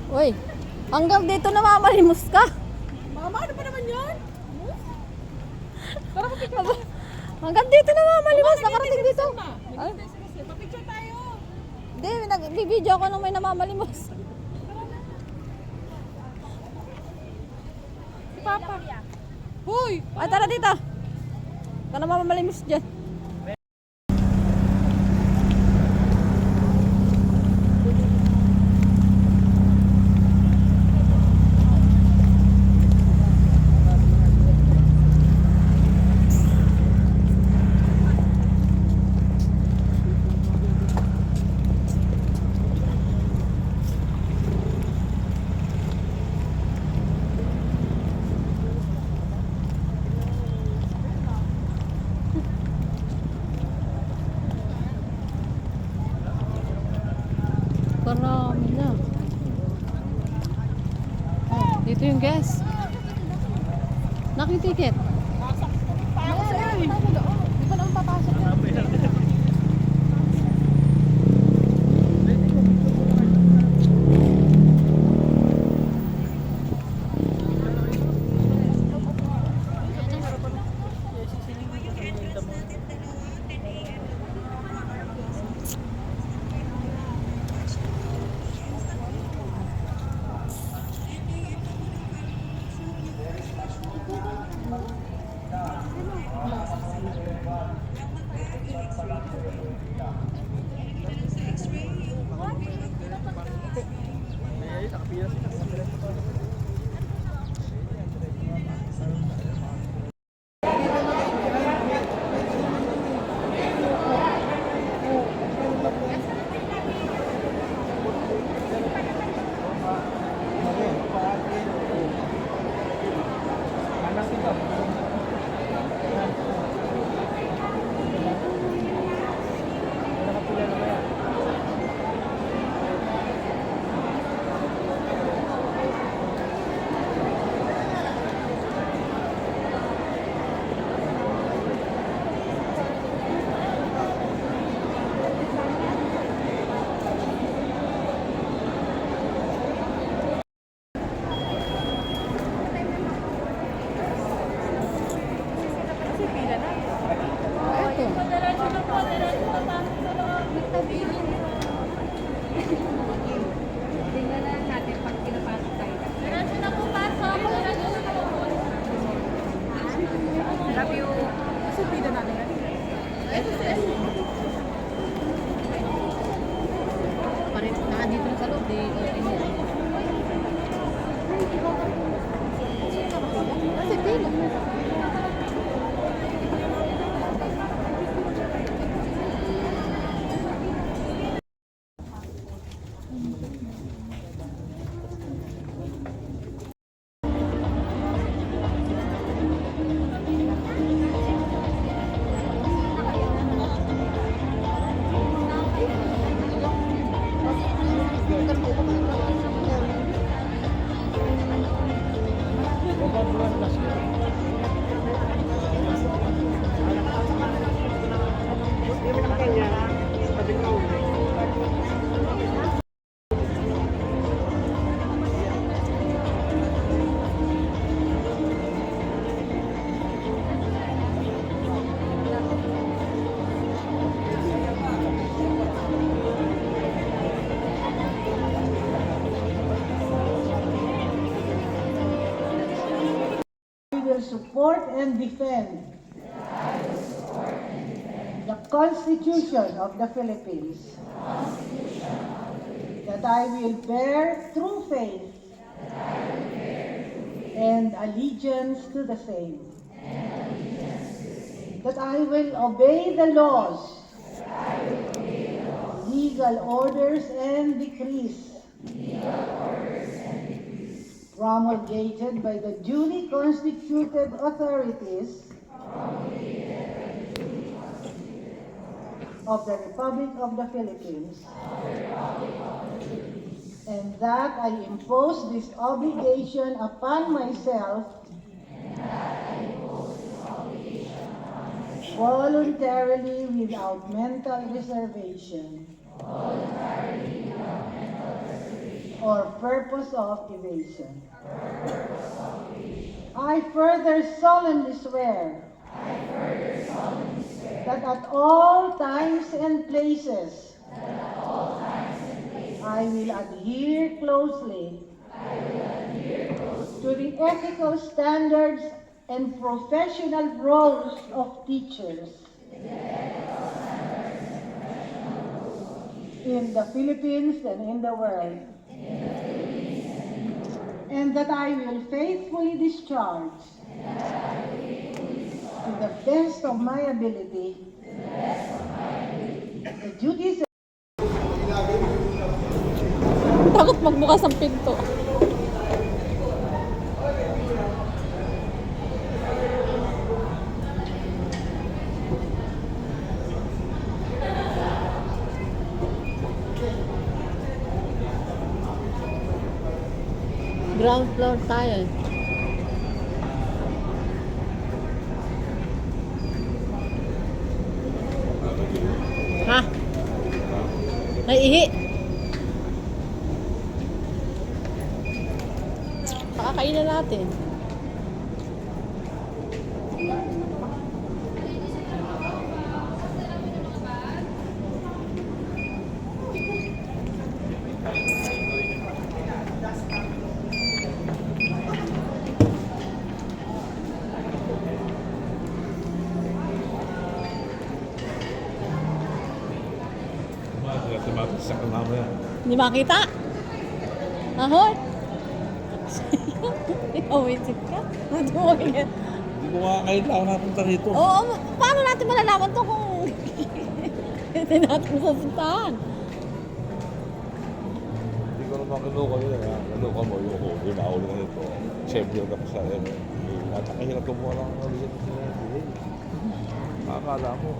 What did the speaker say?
Uy, hanggang dito namamalimos ka. Mama, ano pa naman yun? Tara, papicture Aba, hanggang dito namamalimos. Nakarating dito. Ay, Papicture tayo. hindi, nag-video ako nung may namamalimos. Si Papa. Hoy! Ay, tara dito. Ka namamalimos dyan. Parami na. Oh, dito yung gas. Nakitiket. Paano sa'yo eh? Di ba naman papasok yun? Nakandito na sa loob. Kasi pila. Will support and defend the Constitution of the Philippines, that I will bear true faith and allegiance to the same, that I will obey the laws, legal orders and decrees promulgated by the duly constituted authorities of the Republic of the Philippines, and that I impose this obligation upon myself voluntarily without mental reservation or purpose of evasion. I further solemnly swear that at all times and places I will adhere closely to the ethical standards and professional roles of teachers in the Philippines and in the world, and that I will faithfully discharge to the best of my ability the duties Takot magbukas ang pinto. Ground floor tayo eh. Ha? Naiihi. Pakakainin natin. Sa kanama yan. Hindi makita. Ahoy. Ikawitin ka. Hindi mo makikita. Hindi ko nga ngayon lang napunta rito. Oo, paano natin malalaman to kung hindi natin pupuntahan? Hindi ko naman kinuha yun. Kinuha mo yung nahuli na nito. Champion ka pa sa akin. Nakahirap kumuha lang ng ulit. Akala mo.